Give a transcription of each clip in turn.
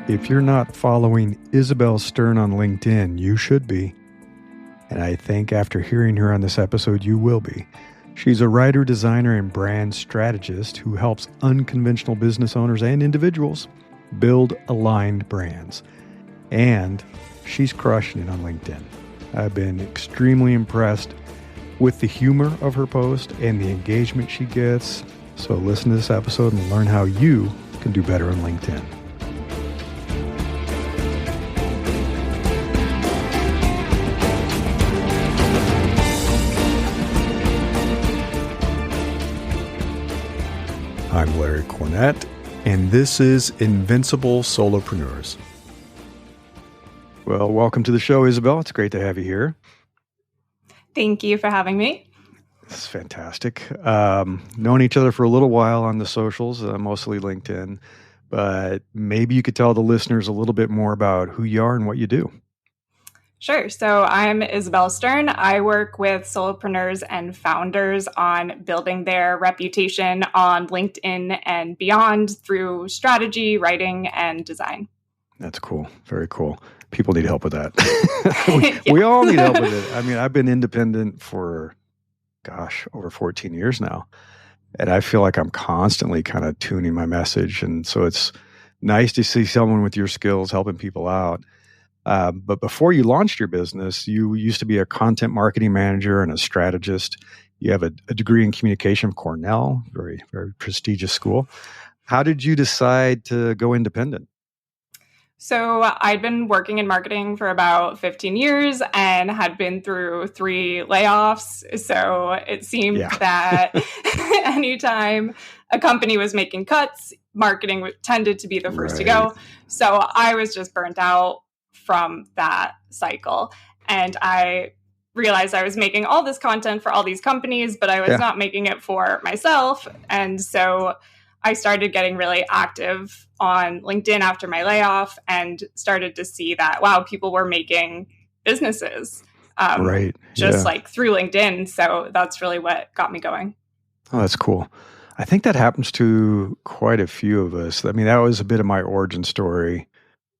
If you're not following Isabel Sterne on LinkedIn, you should be. And I think after hearing her on this episode, you will be. She's a writer, designer, and brand strategist who helps unconventional business owners and individuals build aligned brands. And she's crushing it on LinkedIn. I've been extremely impressed with the humor of her post and the engagement she gets. So listen to this episode and learn how you can do better on LinkedIn. I'm Larry Cornett, and this is Invincible Solopreneurs. Well, welcome to the show, Isabel. It's great to have you here. Thank you for having me. This is fantastic. Known each other for a little while on the socials, mostly LinkedIn, but maybe you could tell the listeners a little bit more about who you are and what you do. Sure. So I'm Isabel Sterne. I work with solopreneurs and founders on building their reputation on LinkedIn and beyond through strategy, writing, and design. That's cool. Very cool. People need help with that. We all need help with it. I mean, I've been independent for, over 14 years now. And I feel like I'm constantly kind of tuning my message. And so it's nice to see someone with your skills helping people out. But before you launched your business, you used to be a content marketing manager and a strategist. You have a degree in communication from Cornell, very, very prestigious school. How did you decide to go independent? So I'd been working in marketing for about 15 years and had been through 3 layoffs. So it seemed that anytime a company was making cuts, marketing tended to be the first to go. So I was just burnt out from that cycle. And I realized I was making all this content for all these companies, but I was not making it for myself. And so I started getting really active on LinkedIn after my layoff and started to see that, wow, people were making businesses like through LinkedIn. So that's really what got me going. Oh, that's cool. I think that happens to quite a few of us. I mean, that was a bit of my origin story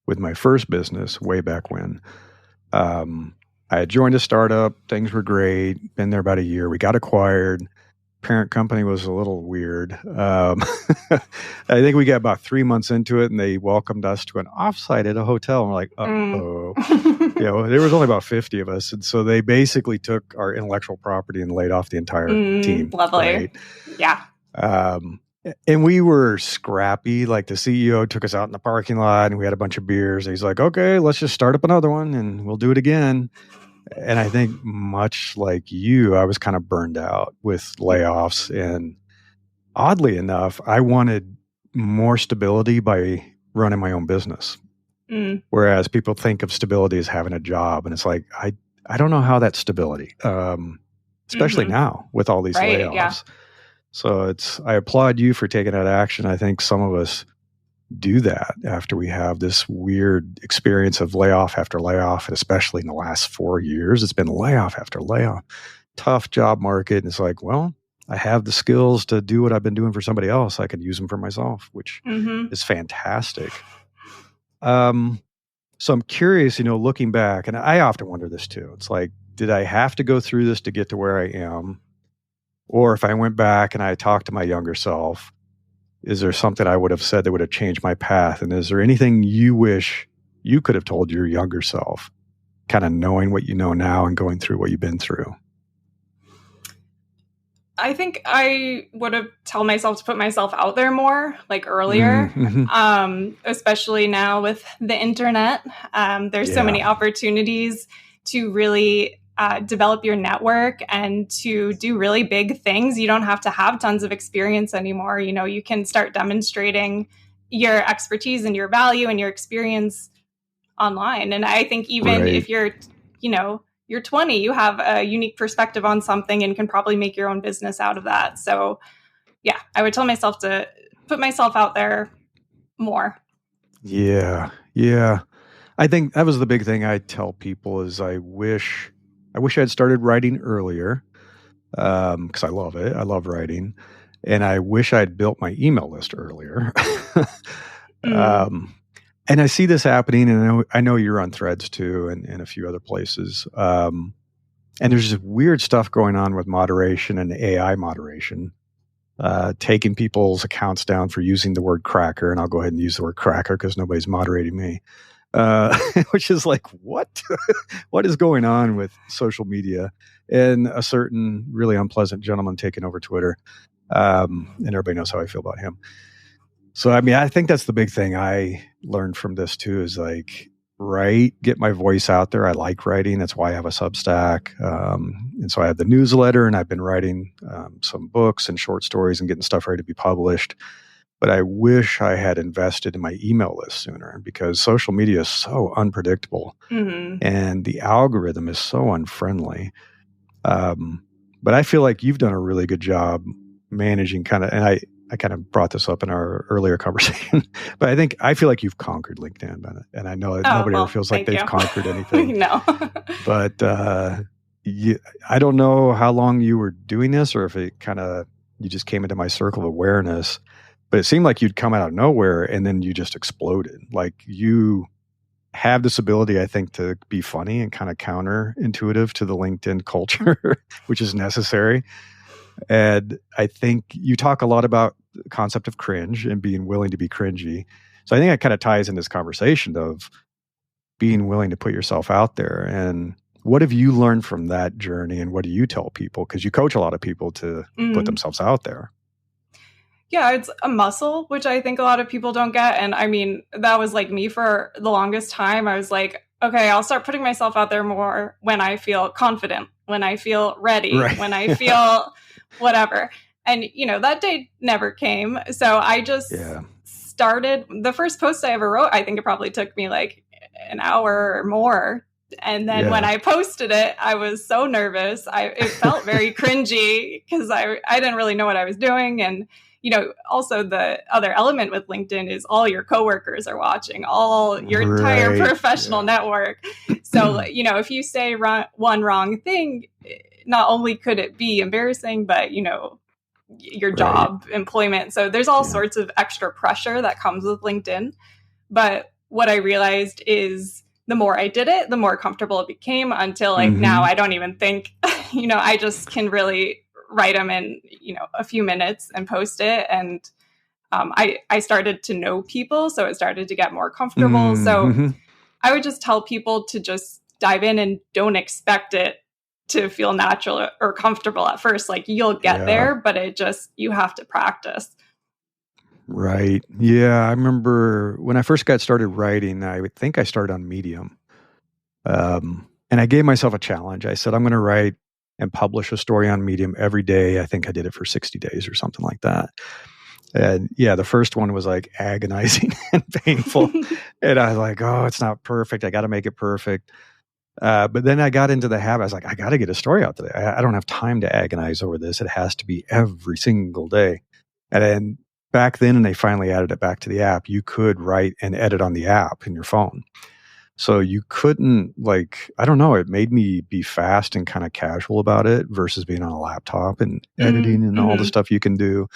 with my first business way back when. I had joined a startup. Things were great. Been there about a year. We got acquired. Parent company was a little weird. I think we got about 3 months into it, and they welcomed us to an offsite at a hotel. And we're like, uh-oh. There was only about 50 of us. And so they basically took our intellectual property and laid off the entire team. Lovely. Right? Yeah. And we were scrappy. Like the CEO took us out in the parking lot and we had a bunch of beers. And he's like, okay, let's just start up another one and we'll do it again. And I think much like you, I was kind of burned out with layoffs. And oddly enough, I wanted more stability by running my own business. Whereas people think of stability as having a job. And it's like, I don't know how that's stability, especially now with all these layoffs. Yeah. So I applaud you for taking that action. I think some of us do that after we have this weird experience of layoff after layoff, and especially in the last 4 years, it's been layoff after layoff. Tough job market. And it's like, well, I have the skills to do what I've been doing for somebody else. I can use them for myself, which is fantastic. So I'm curious, looking back, and I often wonder this too. It's like, did I have to go through this to get to where I am? Or if I went back and I talked to my younger self, is there something I would have said that would have changed my path? And is there anything you wish you could have told your younger self, kind of knowing what you know now and going through what you've been through? I think I would have told myself to put myself out there more, like earlier, especially now with the internet. There's so many opportunities to really develop your network and to do really big things. You don't have to have tons of experience anymore. You can start demonstrating your expertise and your value and your experience online. And I think even if you're 20, you have a unique perspective on something and can probably make your own business out of that. So yeah, I would tell myself to put myself out there more. Yeah. I think that was the big thing I tell people is I wish I'd started writing earlier because I love it. I love writing. And I wish I'd built my email list earlier. And I see this happening, and I know you're on Threads too, and a few other places. And there's just weird stuff going on with moderation and AI moderation, taking people's accounts down for using the word cracker. And I'll go ahead and use the word cracker because nobody's moderating me, which is like, what? What is going on with social media? And a certain really unpleasant gentleman taking over Twitter. And everybody knows how I feel about him. So, I mean, I think that's the big thing I learned from this too, is like, get my voice out there. I like writing. That's why I have a Substack. And so I have the newsletter, and I've been writing some books and short stories and getting stuff ready to be published. But I wish I had invested in my email list sooner, because social media is so unpredictable and the algorithm is so unfriendly. But I feel like you've done a really good job managing and I kind of brought this up in our earlier conversation, but I feel like you've conquered LinkedIn, and I know that nobody ever feels like they've conquered anything. No. But I don't know how long you were doing this, or if you just came into my circle of awareness, but it seemed like you'd come out of nowhere and then you just exploded. Like, you have this ability, I think, to be funny and kind of counterintuitive to the LinkedIn culture, which is necessary. And I think you talk a lot about the concept of cringe and being willing to be cringy. So I think that kind of ties in this conversation of being willing to put yourself out there. And what have you learned from that journey? And what do you tell people? Because you coach a lot of people to put themselves out there. Yeah, it's a muscle, which I think a lot of people don't get. And I mean, that was like me for the longest time. I was like, okay, I'll start putting myself out there more when I feel confident, when I feel ready, when I feel whatever. And, that day never came. So I just started. The first post I ever wrote, I think it probably took me like an hour or more. And then when I posted it, I was so nervous. It felt very cringy because I didn't really know what I was doing. And, also the other element with LinkedIn is all your coworkers are watching, all your entire professional network. So, if you say one wrong thing, not only could it be embarrassing, but, your job, employment. So there's all sorts of extra pressure that comes with LinkedIn. But what I realized is the more I did it, the more comfortable it became, until like now I don't even think, I just can really write them in, a few minutes and post it. And I started to know people, so it started to get more comfortable. So I would just tell people to just dive in and don't expect it to feel natural or comfortable at first. Like, you'll get there, but you have to practice. Right. Yeah. I remember when I first got started writing, I would think I started on Medium. And I gave myself a challenge. I said, I'm going to write and publish a story on Medium every day. I think I did it for 60 days or something like that. And the first one was like agonizing and painful. And I was like, oh, it's not perfect. I got to make it perfect. But then I got into the habit. I was like, I got to get a story out today. I don't have time to agonize over this. It has to be every single day. And then back then, and they finally added it back to the app, you could write and edit on the app in your phone. So you couldn't, I don't know, it made me be fast and kind of casual about it versus being on a laptop and editing and all the stuff you can do.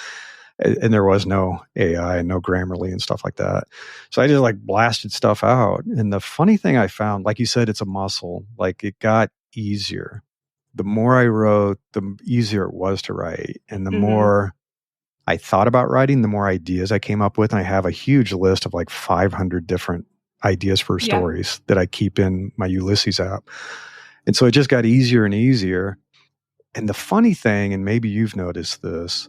And there was no AI and no Grammarly and stuff like that. So I just blasted stuff out. And the funny thing I found, like you said, it's a muscle. It got easier. The more I wrote, the easier it was to write. And the more I thought about writing, the more ideas I came up with. And I have a huge list of 500 different ideas for stories that I keep in my Ulysses app. And so it just got easier and easier. And the funny thing, and maybe you've noticed this,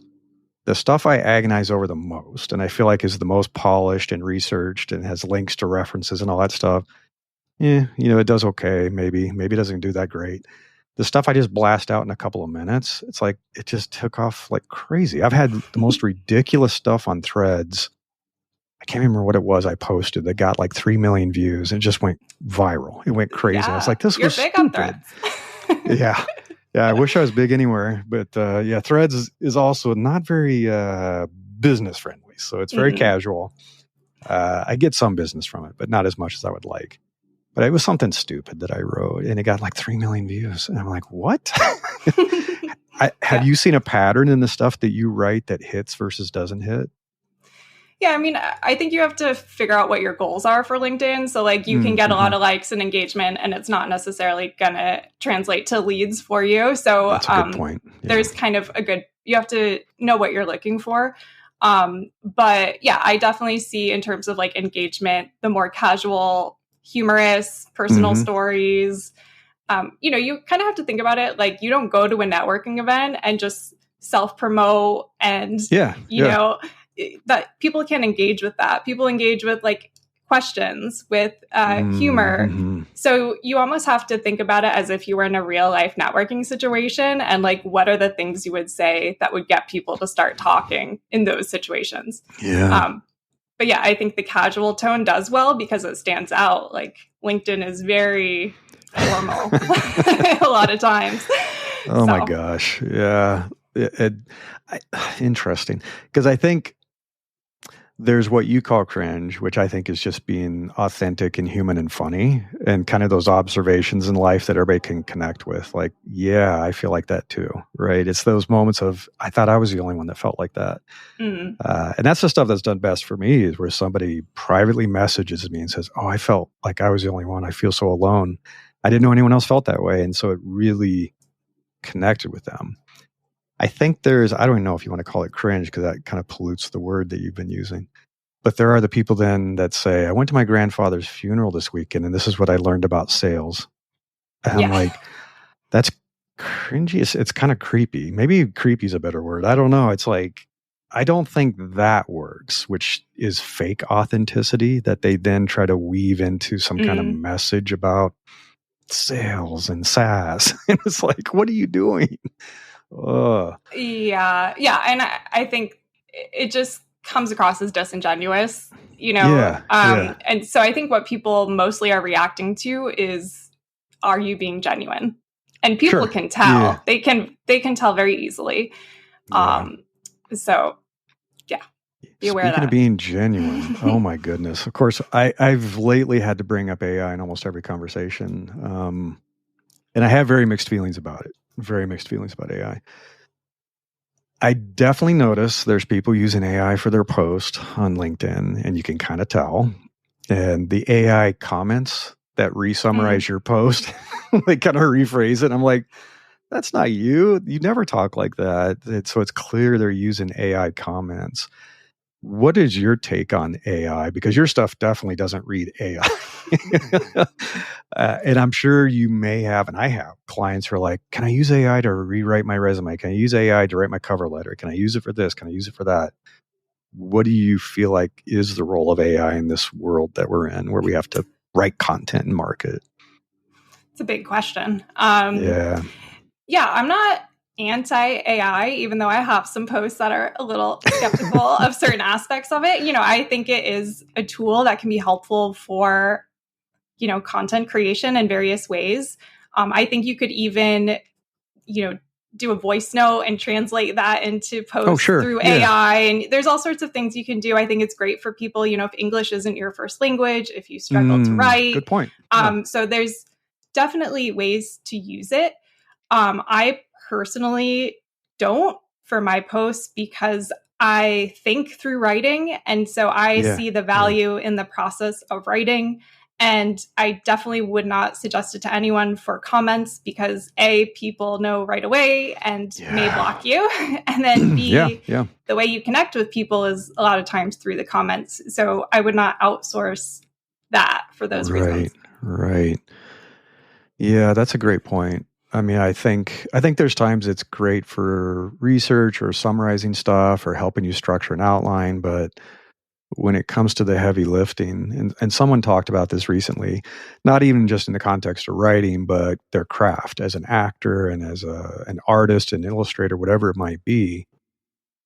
the stuff I agonize over the most, and I feel like is the most polished and researched and has links to references and all that stuff, it does okay. Maybe it doesn't do that great. The stuff I just blast out in a couple of minutes, it's like it just took off like crazy. I've had the most ridiculous stuff on Threads. I can't remember what it was I posted that got 3 million views and just went viral. It went crazy. I was like, this was stupid. On Threads. Yeah, I wish I was big anywhere. But Threads is also not very business friendly. So it's very casual. I get some business from it, but not as much as I would like. But it was something stupid that I wrote, and it got 3 million views. And I'm like, what? Have you seen a pattern in the stuff that you write that hits versus doesn't hit? Yeah, I mean, I think you have to figure out what your goals are for LinkedIn. So like you can get a lot of likes and engagement, and it's not necessarily going to translate to leads for you. So that's a good point. Yeah. There's kind of you have to know what you're looking for. But yeah, I definitely see in terms of like engagement, the more casual, humorous, personal stories. You kind of have to think about it. Like you don't go to a networking event and just self-promote and, you know, that people can engage with that. People engage with like questions, with humor. So you almost have to think about it as if you were in a real life networking situation, and like, what are the things you would say that would get people to start talking in those situations? But yeah, I think the casual tone does well because it stands out. Like LinkedIn is very formal a lot of times. My gosh. Yeah. Interesting. Because I think there's what you call cringe, which I think is just being authentic and human and funny, and kind of those observations in life that everybody can connect with. Like, yeah, I feel like that too, right? It's those moments of, I thought I was the only one that felt like that. And that's the stuff that's done best for me, is where somebody privately messages me and says, oh, I felt like I was the only one. I feel so alone. I didn't know anyone else felt that way. And so it really connected with them. I think I don't even know if you want to call it cringe, because that kind of pollutes the word that you've been using. But there are the people then that say, I went to my grandfather's funeral this weekend, and this is what I learned about sales. And I'm like, that's cringy. It's kind of creepy. Maybe creepy is a better word. I don't know. It's like, I don't think that works, which is fake authenticity that they then try to weave into some kind of message about sales and SaaS. And it's like, what are you doing? Yeah. And I think it just comes across as disingenuous, you know? And so I think what people mostly are reacting to is, are you being genuine? And people can tell. They can tell very easily. So yeah. Be aware Speaking of being genuine, oh my goodness. Of course, I've lately had to bring up AI in almost every conversation. And I have very mixed feelings about it. Very mixed feelings about AI. I definitely notice there's people using AI for their post on LinkedIn, and you can kind of tell. And the AI comments that re-summarize your post, they kind of rephrase it. I'm like, that's not you. You never talk like that. So it's clear they're using AI comments. What is your take on AI? Because your stuff definitely doesn't read AI. And I'm sure you may have, and I have, clients who are like, can I use AI to rewrite my resume? Can I use AI to write my cover letter? Can I use it for this? Can I use it for that? What do you feel like is the role of AI in this world that we're in, where we have to write content and market? It's a big question. Yeah, I'm not anti-AI, even though I have some posts that are a little skeptical of certain aspects of it. You know, I think it is a tool that can be helpful for, you know, content creation in various ways. I think you could even, you know, do a voice note and translate that into posts through AI. And there's all sorts of things you can do. I think it's great for people, you know, if English isn't your first language, if you struggle to write. Good point. So there's definitely ways to use it. I personally don't for my posts, because I think through writing. And so I see the value in the process of writing. And I definitely would not suggest it to anyone for comments, because A, people know right away and may block you. And then B, the way you connect with people is a lot of times through the comments. So I would not outsource that for those reasons. Right. Yeah, that's a great point. I mean, I think there's times it's great for research or summarizing stuff or helping you structure an outline, but when it comes to the heavy lifting, and someone talked about this recently, not even just in the context of writing, but their craft as an actor and as an artist, an illustrator, whatever it might be,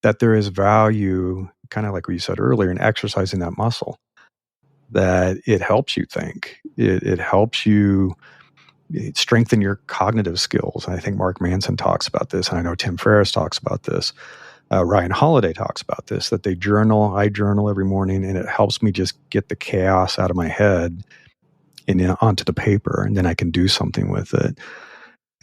that there is value, kind of like we said earlier, in exercising that muscle, that it helps you think. It helps you strengthen your cognitive skills. And I think Mark Manson talks about this, and I know Tim Ferriss talks about this. Ryan Holiday talks about this, that they journal. I journal every morning, and it helps me just get the chaos out of my head and onto the paper, and then I can do something with it.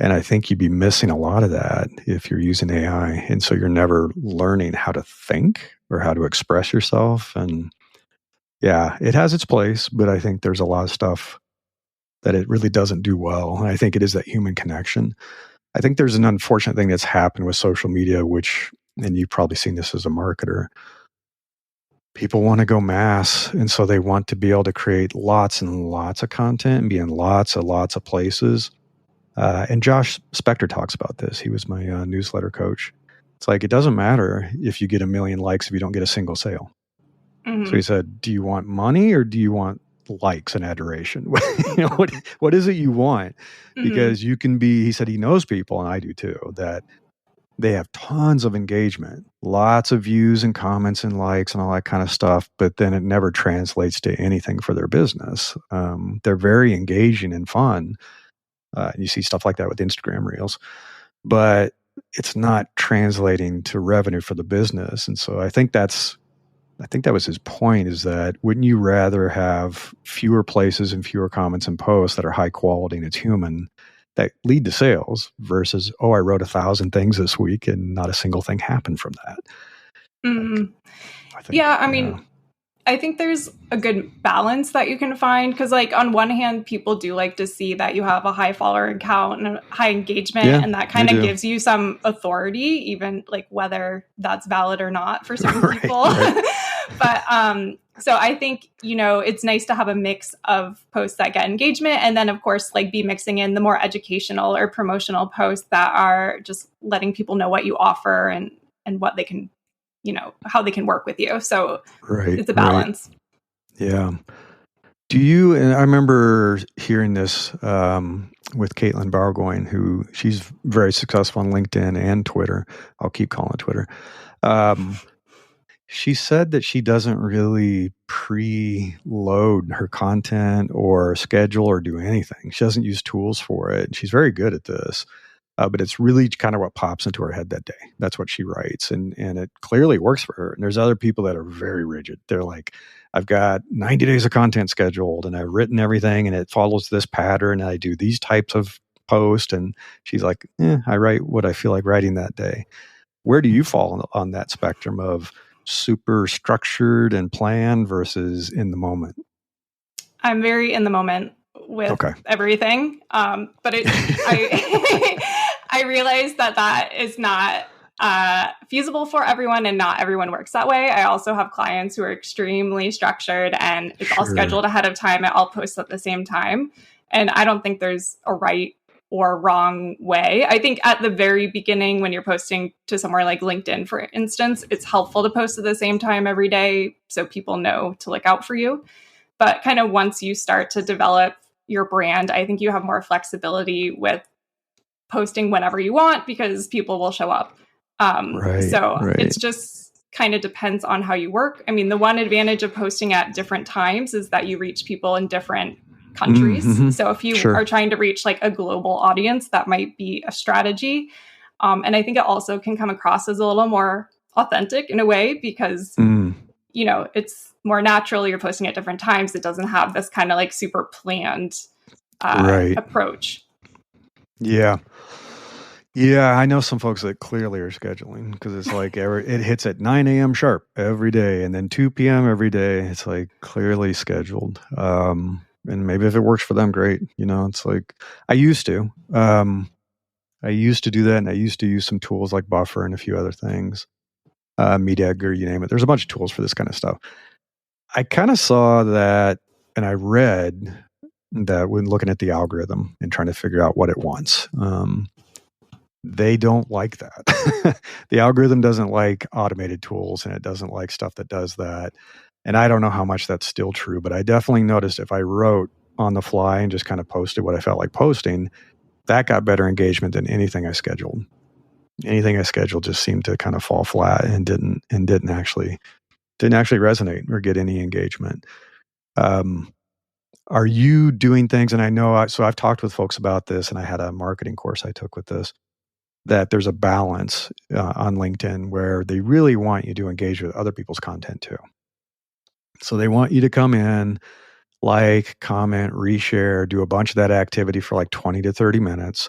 And I think you'd be missing a lot of that if you're using AI. And so you're never learning how to think or how to express yourself. And yeah, it has its place, but I think there's a lot of stuff that it really doesn't do well. And I think it is that human connection. I think there's an unfortunate thing that's happened with social media, which, and you've probably seen this as a marketer, people want to go mass. And so they want to be able to create lots and lots of content and be in lots of places. And Josh Spector talks about this. He was my newsletter coach. It's like, it doesn't matter if you get 1 million likes if you don't get a single sale. Mm-hmm. So he said, do you want money or do you want likes and adoration? What is it you want? Because you can be, he said he knows people, and I do too, that they have tons of engagement, lots of views and comments and likes and all that kind of stuff, but then it never translates to anything for their business. They're very engaging and fun. You see stuff like that with Instagram Reels, but it's not translating to revenue for the business. And so I think that was his point, is that wouldn't you rather have fewer places and fewer comments and posts that are high quality and it's human, that lead to sales, versus, I wrote 1,000 things this week and not a single thing happened from that. I think there's a good balance that you can find, because like on one hand, people do like to see that you have a high follower count and a high engagement, and that kind of gives you some authority, even like whether that's valid or not for certain people. Right. But so I think, it's nice to have a mix of posts that get engagement, and then of course like be mixing in the more educational or promotional posts that are just letting people know what you offer and what they can, how they can work with you. So it's a balance. Right. Yeah. Do you, and I remember hearing this with Caitlin Bargoin, who she's very successful on LinkedIn and Twitter. I'll keep calling it Twitter. She said that she doesn't really preload her content or schedule or do anything. She doesn't use tools for it. She's very good at this. But it's really kind of what pops into her head that day. That's what she writes. And it clearly works for her. And there's other people that are very rigid. They're like, I've got 90 days of content scheduled and I've written everything and it follows this pattern. And I do these types of posts. And she's like, I write what I feel like writing that day. Where do you fall on that spectrum of super structured and planned versus in the moment? I'm very in the moment with everything. But I realize that is not feasible for everyone, and not everyone works that way. I also have clients who are extremely structured and it's all scheduled ahead of time and all posts at the same time. And I don't think there's a right or wrong way. I think at the very beginning, when you're posting to somewhere like LinkedIn, for instance, it's helpful to post at the same time every day so people know to look out for you. But kind of once you start to develop your brand, I think you have more flexibility with posting whenever you want because people will show up. It's just kind of depends on how you work. I mean, the one advantage of posting at different times is that you reach people in different countries. Mm-hmm. So if you are trying to reach like a global audience, that might be a strategy. And I think it also can come across as a little more authentic in a way because, it's more natural. You're posting at different times. It doesn't have this kind of like super planned approach. Yeah. Yeah, I know some folks that clearly are scheduling because it's like it hits at 9 a.m. sharp every day and then 2 p.m. every day. It's like clearly scheduled. And maybe if it works for them, great. It's like I used to. I used to do that, and I used to use some tools like Buffer and a few other things. Media, or you name it. There's a bunch of tools for this kind of stuff. I kind of saw that, and I read that when looking at the algorithm and trying to figure out what it wants, they don't like that. The algorithm doesn't like automated tools, and it doesn't like stuff that does that. And I don't know how much that's still true, but I definitely noticed if I wrote on the fly and just kind of posted what I felt like posting, that got better engagement than anything I scheduled. Anything I scheduled just seemed to kind of fall flat and didn't actually resonate or get any engagement. Are you doing things? And I know, so I've talked with folks about this, and I had a marketing course I took with this, that there's a balance on LinkedIn where they really want you to engage with other people's content too. So they want you to come in, like, comment, reshare, do a bunch of that activity for like 20 to 30 minutes,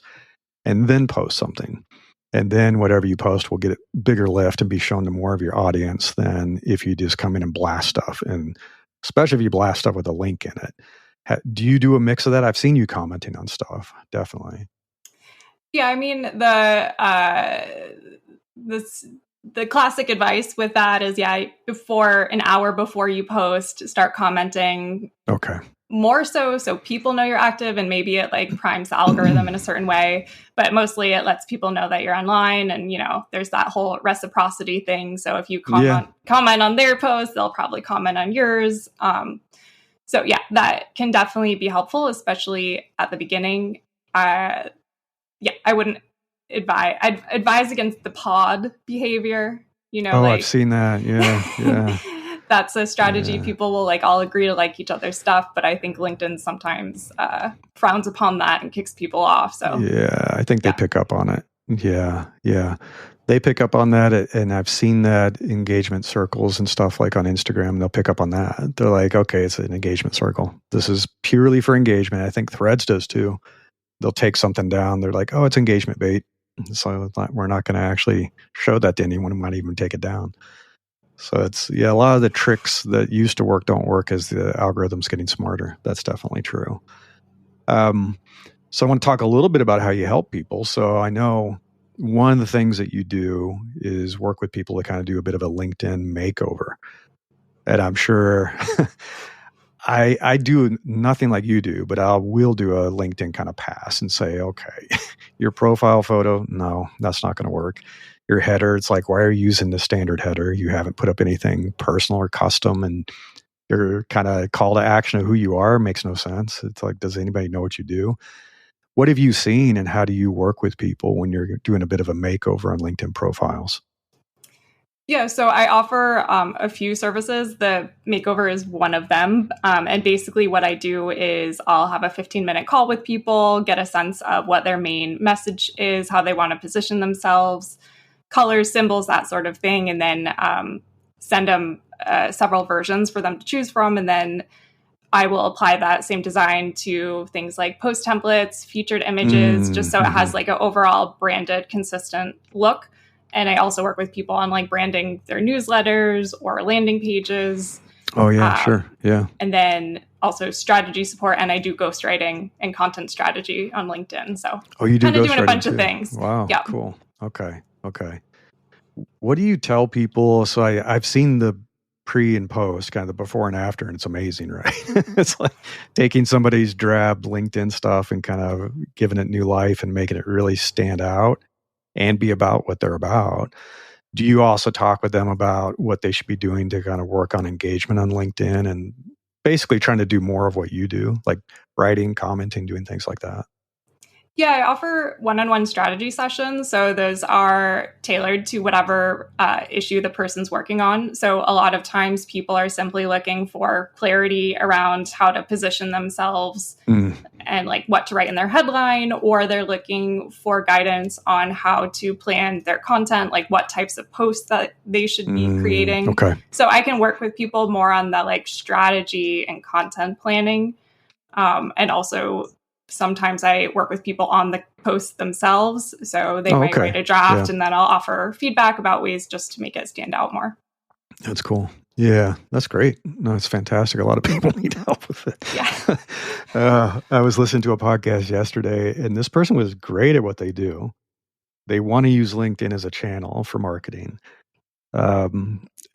and then post something. And then whatever you post will get a bigger lift and be shown to more of your audience than if you just come in and blast stuff. And especially if you blast stuff with a link in it. Do you do a mix of that? I've seen you commenting on stuff, definitely. Yeah, I mean, the classic advice with that is, before an hour before you post, start commenting. Okay. More so people know you're active, and maybe it like primes the algorithm in a certain way, but mostly it lets people know that you're online, and there's that whole reciprocity thing. So if you comment on their post, they'll probably comment on yours. So yeah, that can definitely be helpful, especially at the beginning. I wouldn't advise. I'd advise against the pod behavior. I've seen that. Yeah. That's a strategy. Yeah. People will all agree to like each other's stuff, but I think LinkedIn sometimes frowns upon that and kicks people off. So yeah, I think they pick up on it. Yeah. They pick up on that, and I've seen that engagement circles and stuff like on Instagram. They'll pick up on that. They're like, okay, it's an engagement circle. This is purely for engagement. I think Threads does too. They'll take something down. They're like, oh, it's engagement bait. So we're not going to actually show that to anyone who might even take it down. So it's, a lot of the tricks that used to work don't work as the algorithm's getting smarter. That's definitely true. So I want to talk a little bit about how you help people. So I know one of the things that you do is work with people to kind of do a bit of a LinkedIn makeover. And I'm sure I do nothing like you do, but I will do a LinkedIn kind of pass and say, okay, your profile photo, no, that's not going to work. Your header, it's like, why are you using the standard header? You haven't put up anything personal or custom, and your kind of call to action of who you are makes no sense. It's like, does anybody know what you do? What have you seen, and how do you work with people when you're doing a bit of a makeover on LinkedIn profiles? Yeah, so I offer a few services. The makeover is one of them. And basically what I do is I'll have a 15-minute call with people, get a sense of what their main message is, how they want to position themselves, colors, symbols, that sort of thing, and then send them several versions for them to choose from. And then I will apply that same design to things like post templates, featured images, just so it has like an overall branded, consistent look. And I also work with people on branding their newsletters or landing pages. Oh, yeah, sure. Yeah. And then also strategy support. And I do ghostwriting and content strategy on LinkedIn. So you do kind of doing a bunch of things. Wow. Yeah. Cool. Okay. What do you tell people? So I've seen the pre and post, kind of the before and after, and it's amazing, right? It's like taking somebody's drab LinkedIn stuff and kind of giving it new life and making it really stand out and be about what they're about. Do you also talk with them about what they should be doing to kind of work on engagement on LinkedIn and basically trying to do more of what you do, like writing, commenting, doing things like that? Yeah, I offer one-on-one strategy sessions. So those are tailored to whatever issue the person's working on. So a lot of times people are simply looking for clarity around how to position themselves and what to write in their headline, or they're looking for guidance on how to plan their content, like what types of posts that they should be creating. Okay. So I can work with people more on the strategy and content planning. And also sometimes I work with people on the posts themselves. So they might write a draft and then I'll offer feedback about ways just to make it stand out more. That's cool. Yeah, that's great. No, it's fantastic. A lot of people need help with it. Yeah. I was listening to a podcast yesterday, and this person was great at what they do. They want to use LinkedIn as a channel for marketing.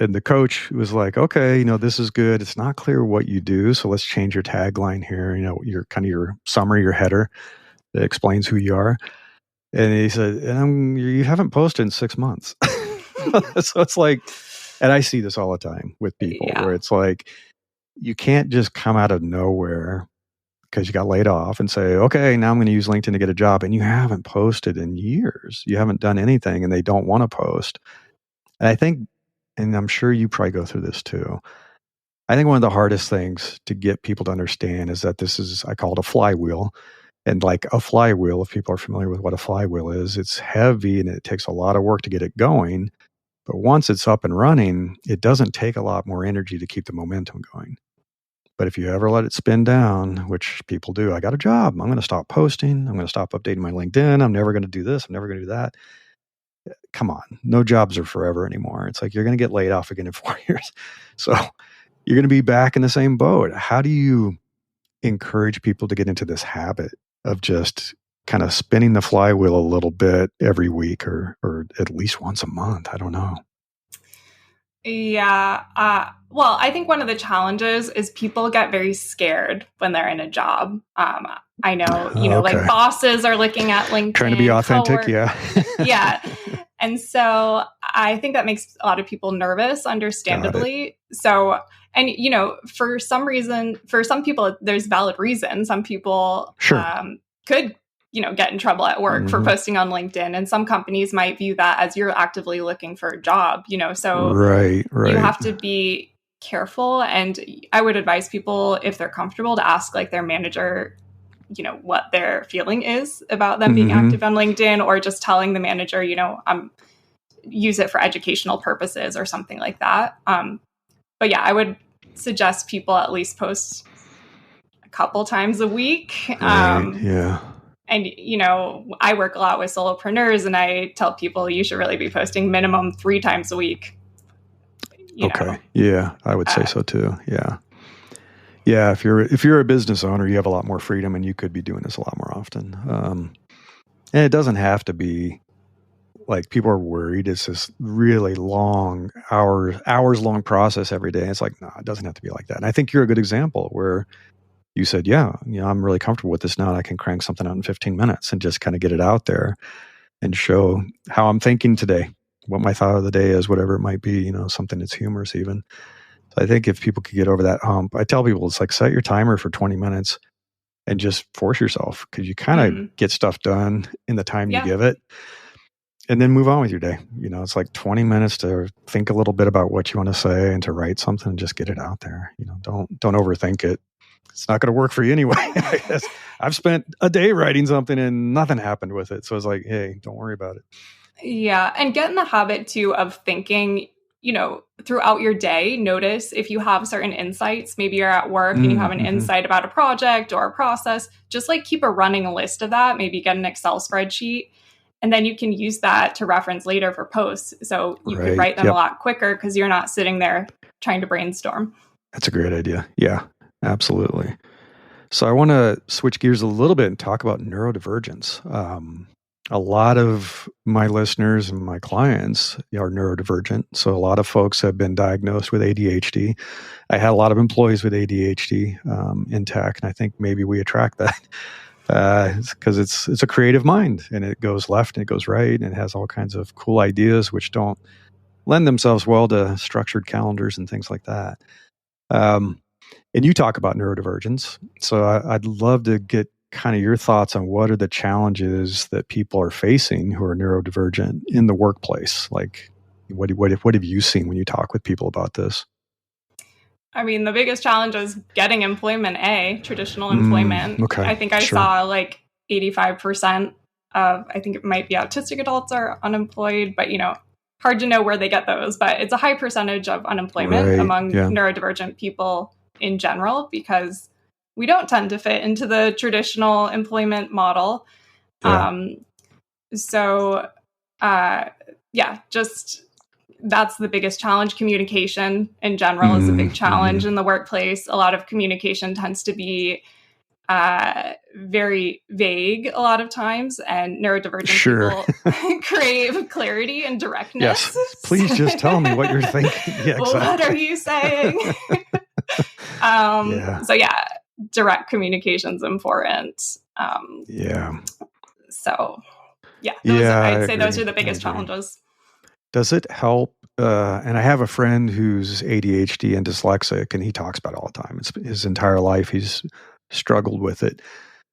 And the coach was like, okay, this is good. It's not clear what you do. So let's change your tagline here. Your kind of your summary, your header that explains who you are. And he said, you haven't posted in 6 months. So it's like, and I see this all the time with people where it's like, you can't just come out of nowhere because you got laid off and say, okay, now I'm going to use LinkedIn to get a job. And you haven't posted in years. You haven't done anything and they don't want to post. And I think, and I'm sure you probably go through this too, I think one of the hardest things to get people to understand is that this is, I call it a flywheel. And like a flywheel, if people are familiar with what a flywheel is, it's heavy and it takes a lot of work to get it going. But once it's up and running, it doesn't take a lot more energy to keep the momentum going. But if you ever let it spin down, which people do, I got a job, I'm going to stop posting, I'm going to stop updating my LinkedIn, I'm never going to do this, I'm never going to do that. come on, no jobs are forever anymore. It's like, you're going to get laid off again in 4 years. So you're going to be back in the same boat. How do you encourage people to get into this habit of just kind of spinning the flywheel a little bit every week or at least once a month? I don't know. Yeah. Well, I think one of the challenges is people get very scared when they're in a job. I know, like bosses are looking at LinkedIn. Trying to be authentic, yeah. Yeah. And so I think that makes a lot of people nervous, understandably. So, and, for some reason, for some people, there's valid reason. Some people could get in trouble at work for posting on LinkedIn. And some companies might view that as you're actively looking for a job, so right. You have to be careful. And I would advise people, if they're comfortable, to ask like their manager, what their feeling is about them being active on LinkedIn, or just telling the manager, use it for educational purposes or something like that. But yeah, I would suggest people at least post a couple times a week. Yeah. And, I work a lot with solopreneurs, and I tell people you should really be posting minimum 3 times a week. Okay. Yeah, I would say so too. Yeah. Yeah. If you're a business owner, you have a lot more freedom, and you could be doing this a lot more often. And it doesn't have to be like people are worried it's this really long hours long process every day. It's like, no, it doesn't have to be like that. And I think you're a good example where you said, I'm really comfortable with this now, and I can crank something out in 15 minutes and just kind of get it out there and show how I'm thinking today, what my thought of the day is, whatever it might be, something that's humorous even. So I think if people could get over that hump, I tell people it's like, set your timer for 20 minutes and just force yourself, because you kind of get stuff done in the time you give it, and then move on with your day. It's like 20 minutes to think a little bit about what you want to say and to write something and just get it out there. Don't overthink it. It's not going to work for you anyway. I guess I've spent a day writing something and nothing happened with it. So it's like, hey, don't worry about it. Yeah. And get in the habit too of thinking, throughout your day. Notice if you have certain insights, maybe you're at work and you have an insight about a project or a process, just like keep a running list of that, maybe get an Excel spreadsheet, and then you can use that to reference later for posts. So you could write them a lot quicker because you're not sitting there trying to brainstorm. That's a great idea. Yeah. Absolutely. So I want to switch gears a little bit and talk about neurodivergence. A lot of my listeners and my clients are neurodivergent. So a lot of folks have been diagnosed with ADHD. I had a lot of employees with ADHD in tech, and I think maybe we attract that because it's a creative mind, and it goes left and it goes right, and it has all kinds of cool ideas which don't lend themselves well to structured calendars and things like that. And you talk about neurodivergence. So I'd love to get kind of your thoughts on what are the challenges that people are facing who are neurodivergent in the workplace. Like, what have you seen when you talk with people about this? I mean, the biggest challenge is getting employment, traditional employment. Okay. I think I saw like 85% of, I think it might be autistic adults are unemployed, but, hard to know where they get those. But it's a high percentage of unemployment among neurodivergent people in general, because we don't tend to fit into the traditional employment model. Just that's the biggest challenge. Communication in general is a big challenge in the workplace. A lot of communication tends to be very vague a lot of times, and neurodivergent people crave clarity and directness. Yes, please just tell me what you're thinking. Yeah, exactly. What are you saying? So direct communication is important. I'd say those are the biggest challenges. Does it help? And I have a friend who's ADHD and dyslexic, and he talks about it all the time. It's his entire life he's struggled with it,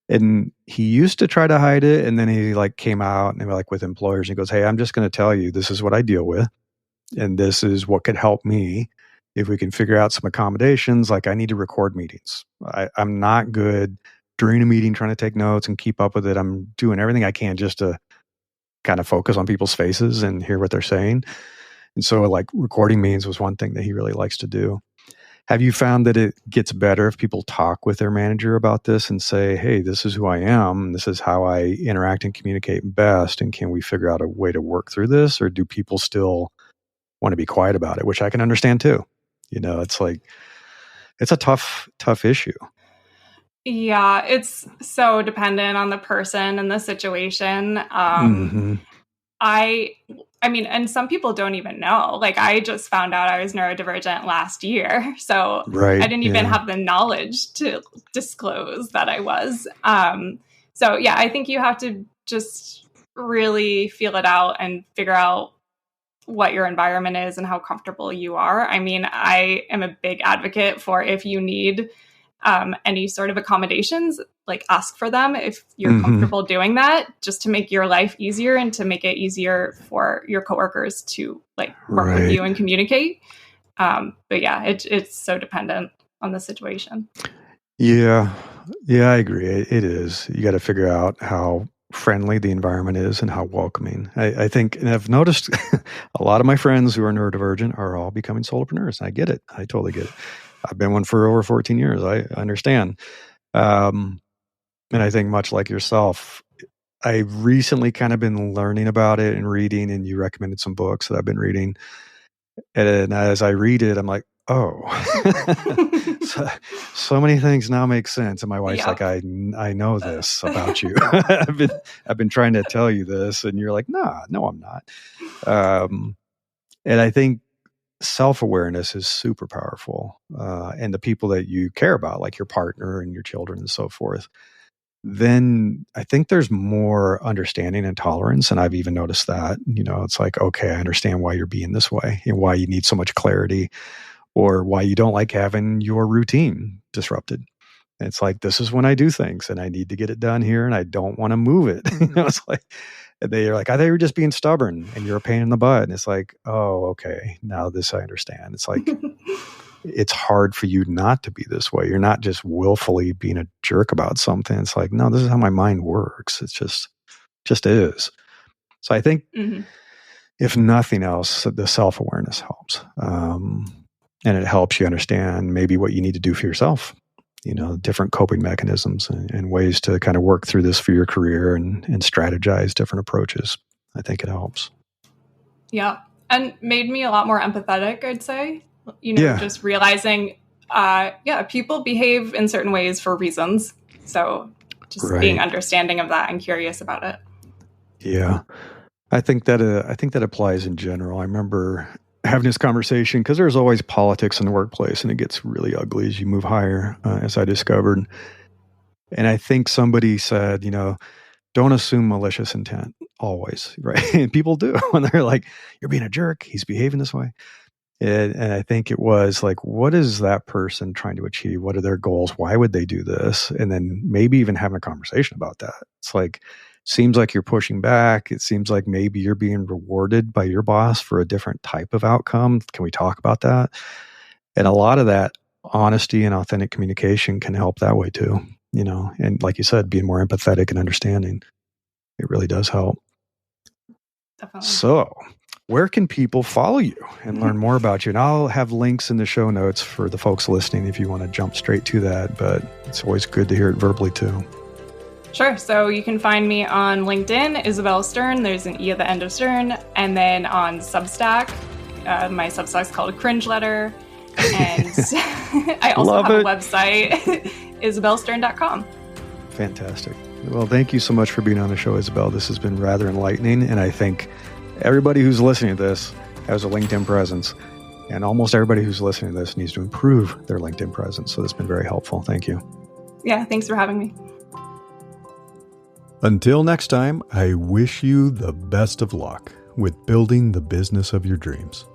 and he used to try to hide it, and then he came out and with employers, and he goes, "Hey, I'm just going to tell you this is what I deal with, and this is what could help me. If we can figure out some accommodations, I need to record meetings. I'm not good during a meeting trying to take notes and keep up with it. I'm doing everything I can just to kind of focus on people's faces and hear what they're saying." And so recording meetings was one thing that he really likes to do. Have you found that it gets better if people talk with their manager about this and say, hey, this is who I am, this is how I interact and communicate best, and can we figure out a way to work through this? Or do people still want to be quiet about it, which I can understand too? It's like, it's a tough issue. Yeah, it's so dependent on the person and the situation. I mean, and some people don't even know. Like, I just found out I was neurodivergent last year. So I didn't even have the knowledge to disclose that I was. So yeah, I think you have to just really feel it out and figure out what your environment is and how comfortable you are. I mean, I am a big advocate for, if you need any sort of accommodations, like, ask for them if you're comfortable doing that, just to make your life easier and to make it easier for your coworkers to like work with you and communicate. But yeah, it's so dependent on the situation. Yeah, I agree. It is. You got to figure out how friendly the environment is and how welcoming. I think, and I've noticed a lot of my friends who are neurodivergent are all becoming solopreneurs. I get it. I totally get it. I've been one for over 14 years. I understand. And I think much like yourself, I've recently kind of been learning about it and reading, and you recommended some books that I've been reading. And as I read it, I'm like, oh, so many things now make sense. And my wife's like, I know this about you. I've been trying to tell you this. And you're like, no, I'm not. And I think self-awareness is super powerful. And the people that you care about, like your partner and your children and so forth, then I think there's more understanding and tolerance. And I've even noticed that, it's like, okay, I understand why you're being this way and why you need so much clarity, or why you don't like having your routine disrupted. And it's like, this is when I do things and I need to get it done here and I don't want to move it. It's like, they're like, I thought you were just being stubborn and you're a pain in the butt. And it's like, oh, okay, now this I understand. It's like, it's hard for you not to be this way. You're not just willfully being a jerk about something. It's like, no, this is how my mind works. It's just is. So I think if nothing else, the self-awareness helps. And it helps you understand maybe what you need to do for yourself, different coping mechanisms and ways to kind of work through this for your career and strategize different approaches. I think it helps. Yeah. And made me a lot more empathetic, I'd say. Just realizing, people behave in certain ways for reasons. So just being understanding of that and curious about it. Yeah. I think that applies in general. I remember having this conversation because there's always politics in the workplace and it gets really ugly as you move higher, as I discovered. And I think somebody said, don't assume malicious intent always, right? And people do when they're like, you're being a jerk. He's behaving this way. And I think it was like, what is that person trying to achieve? What are their goals? Why would they do this? And then maybe even having a conversation about that. It's like, seems like you're pushing back. It seems like maybe you're being rewarded by your boss for a different type of outcome. Can we talk about that? And a lot of that honesty and authentic communication can help that way too, and like you said, being more empathetic and understanding. It really does help. Definitely. So where can people follow you and learn more about you? And I'll have links in the show notes for the folks listening if you want to jump straight to that, but it's always good to hear it verbally too. Sure. So you can find me on LinkedIn, Isabel Sterne. There's an E at the end of Sterne. And then on Substack, my Substack's called Cringe Letter. And I also have a website, isabelsterne.com. Fantastic. Well, thank you so much for being on the show, Isabel. This has been rather enlightening. And I think everybody who's listening to this has a LinkedIn presence. And almost everybody who's listening to this needs to improve their LinkedIn presence. So it's been very helpful. Thank you. Yeah, thanks for having me. Until next time, I wish you the best of luck with building the business of your dreams.